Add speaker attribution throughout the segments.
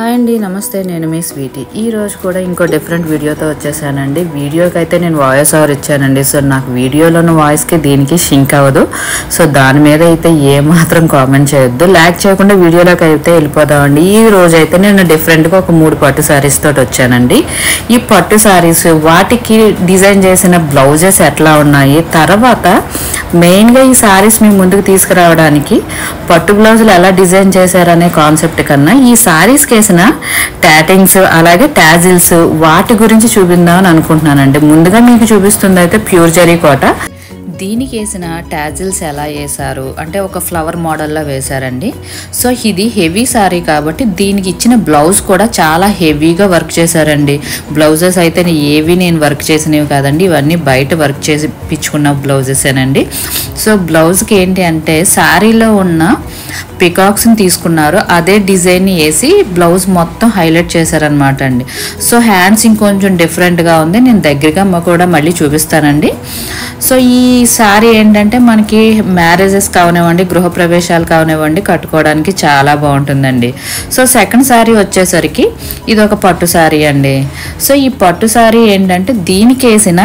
Speaker 1: Hi అండి, నమస్తే. నేను మీ స్వీటీ. ఈ రోజు కూడా ఇంకో డిఫరెంట్ వీడియోతో వచ్చేసానండి. వీడియోకి అయితే నేను వాయిస్ ఓవర్ ఇచ్చానండి. సో నాకు వీడియోలోని వాయిస్కి దీనికి షింక్ అవ్వదు. సో దాని మీద అయితే ఏమాత్రం కామెంట్ చేయొద్దు. ల్యాక్ చేయకుండా వీడియోలోకి అయితే వెళ్ళిపోదామండి. ఈ రోజు అయితే నేను డిఫరెంట్గా ఒక 3 పట్టు శారీస్ తోటి వచ్చానండి. ఈ పట్టు శారీస్ వాటికి డిజైన్ చేసిన బ్లౌజెస్ ఎట్లా ఉన్నాయి, తర్వాత మెయిన్గా ఈ శారీస్ మీ ముందుకు తీసుకురావడానికి పట్టు బ్లౌజులు ఎలా డిజైన్ చేశారనే కాన్సెప్ట్ కన్నా ఈ శారీస్కి వేసిన టాటింగ్స్ అలాగే టాజిల్స్ వాటి గురించి చూపిందామని అనుకుంటున్నానండి. ముందుగా మీకు చూపిస్తుంది అయితే ప్యూర్ జరీ కోట. దీనికి వేసిన టాజిల్స్ ఎలా వేశారు అంటే ఒక ఫ్లవర్ మోడల్లో వేశారండి. సో ఇది హెవీ శారీ కాబట్టి దీనికి ఇచ్చిన బ్లౌజ్ కూడా చాలా హెవీగా వర్క్ చేశారండి. బ్లౌజెస్ అయితే ఏవి నేను వర్క్ చేసినవి కాదండి, ఇవన్నీ బయట వర్క్ చేసి పిచ్చుకున్న బ్లౌజెసేనండి. సో బ్లౌజ్కి ఏంటి అంటే శారీలో ఉన్న పికాక్స్ని తీసుకున్నారు, అదే డిజైన్ని వేసి బ్లౌజ్ మొత్తం హైలైట్ చేశారనమాట అండి. సో హ్యాండ్స్ ఇంకొంచెం డిఫరెంట్గా ఉంది, నేను దగ్గరగా కూడా మళ్ళీ చూపిస్తానండి. సో ఈ శారీ ఏంటంటే మనకి మ్యారేజెస్ కావనివ్వండి, గృహప్రవేశాలు కావనివ్వండి, కట్టుకోవడానికి చాలా బాగుంటుందండి. సో సెకండ్ శారీ వచ్చేసరికి ఇది ఒక పట్టు శారీ అండి. సో ఈ పట్టు శారీ ఏంటంటే దీనికి వేసిన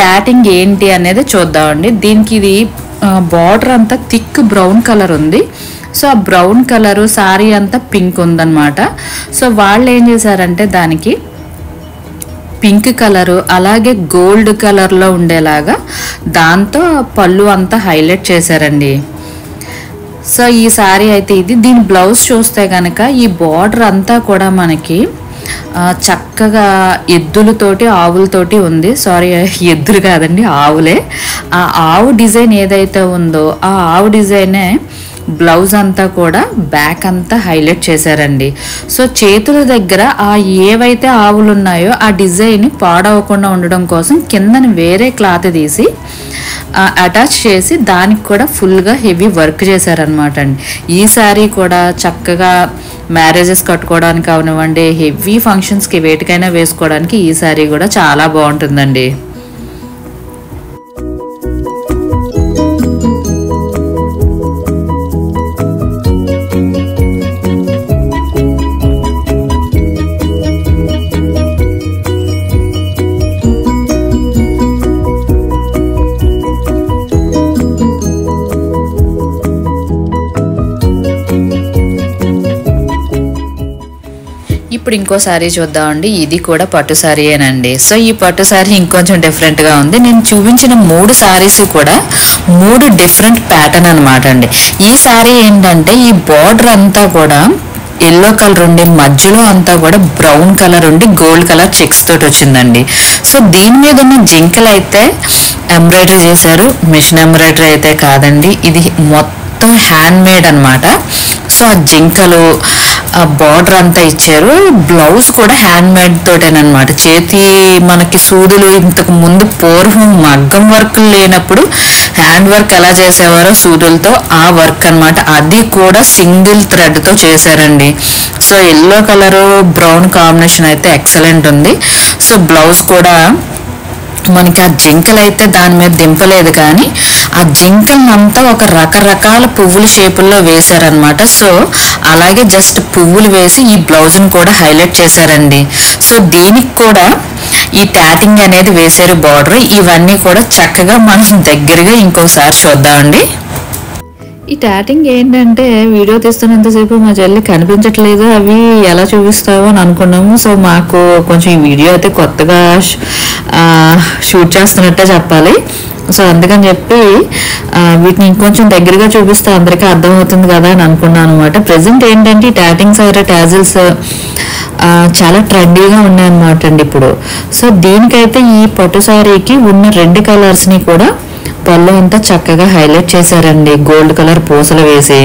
Speaker 1: టాటింగ్ ఏంటి అనేది చూద్దామండి. దీనికి ఇది బార్డర్ అంతా థిక్ బ్రౌన్ కలర్ ఉంది. సో ఆ బ్రౌన్ కలరు శారీ అంతా పింక్ ఉందన్నమాట. సో వాళ్ళు ఏం చేశారంటే దానికి పింక్ కలరు అలాగే గోల్డ్ కలర్లో ఉండేలాగా దాంతో పళ్ళు అంతా హైలైట్ చేశారండి. సో ఈ శారీ అయితే ఇది. దీని బ్లౌజ్ చూస్తే కనుక ఈ బార్డర్ అంతా కూడా మనకి చక్కగా ఎద్దులతోటి ఆవులతోటి ఉంది. సారీ, ఎద్దులు కాదండి, ఆవులే. ఆ ఆవు డిజైన్ ఏదైతే ఉందో ఆ ఆవు డిజైనే బ్లౌజ్ అంతా కూడా బ్యాక్ అంతా హైలైట్ చేశారండి. సో చేతుల దగ్గర ఆ ఏవైతే ఆవులు ఉన్నాయో ఆ డిజైన్ పాడవకుండా ఉండడం కోసం కిందని వేరే క్లాత్ తీసి అటాచ్ చేసి దానికి కూడా ఫుల్గా హెవీ వర్క్ చేశారనమాట అండి. ఈ శారీ కూడా చక్కగా మ్యారేజెస్ కట్టుకోవడానికి అవనివ్వండి, హెవీ ఫంక్షన్స్కి వేటికైనా వేసుకోవడానికి ఈ శారీ కూడా చాలా బాగుంటుందండి. ఇప్పుడు ఇంకో శారీ చూద్దామండి. ఇది కూడా పట్టు శారీయేనండి. సో ఈ పట్టు శారీ ఇంకొంచెం డిఫరెంట్గా ఉంది. నేను చూపించిన 3 శారీస్ కూడా 3 డిఫరెంట్ ప్యాటర్న్ అనమాట అండి. ఈ శారీ ఏంటంటే ఈ బార్డర్ అంతా కూడా ఎల్లో కలర్ ఉండి మధ్యలో అంతా కూడా బ్రౌన్ కలర్ ఉండి గోల్డ్ కలర్ చెక్స్ తోటి వచ్చిందండి. సో దీని మీద ఉన్న జింకలు అయితే ఎంబ్రాయిడరీ చేశారు, మిషన్ ఎంబ్రాయిడరీ అయితే కాదండి, ఇది మొత్తం హ్యాండ్ మేడ్ అనమాట. సో ఆ జింకలు ఆ బార్డర్ అంతా ఇచ్చారు. బ్లౌజ్ కూడా హ్యాండ్ మేడ్ తోటేనమాట. చేతి మనకి సూదులు ఇంతకు ముందు పూర్వం మగ్గం వర్క్ లేనప్పుడు హ్యాండ్ వర్క్ ఎలా చేసేవారో సూదులతో ఆ వర్క్ అనమాట. అది కూడా సింగిల్ థ్రెడ్తో చేశారండి. So yellow colour brown combination అయితే ఎక్సలెంట్ ఉంది. సో బ్లౌజ్ కూడా మనకి ఆ జింకలు అయితే దాని మీద దింపలేదు, కానీ ఆ జింకలంతా ఒక రకరకాల పువ్వుల షేపుల్లో వేశారనమాట. సో అలాగే జస్ట్ పువ్వులు వేసి ఈ బ్లౌజ్ని కూడా హైలైట్ చేశారండి. సో దీనికి కూడా ఈ టాటింగ్ అనేది వేశారు బార్డర్. ఇవన్నీ కూడా చక్కగా మనం దగ్గరగా ఇంకోసారి చూద్దామండి. ఈ టాటింగ్ ఏంటంటే వీడియో తీస్తున్నంతసేపు మా చెల్లి కనిపించట్లేదు, అవి ఎలా చూపిస్తావో అని అనుకున్నాము. సో మాకు కొంచెం ఈ వీడియో అయితే కొత్తగా షూట్ చేస్తున్నట్టే చెప్పాలి. సో అందుకని చెప్పి వీటిని ఇంకొంచెం దగ్గరగా చూపిస్తే అందరికీ అర్థమవుతుంది కదా అని అనుకున్నాను అనమాట. ప్రజెంట్ ఏంటంటే ఈ టాటింగ్స్ టాజిల్స్ చాలా ట్రెండీగా ఉన్నాయన్నమాట అండి ఇప్పుడు. సో దీనికైతే ఈ పట్టు శారీకి ఉన్న 2 కలర్స్ని కూడా పళ్ళు అంతా చక్కగా హైలైట్ చేశారండి గోల్డ్ కలర్ పూసలు వేసి.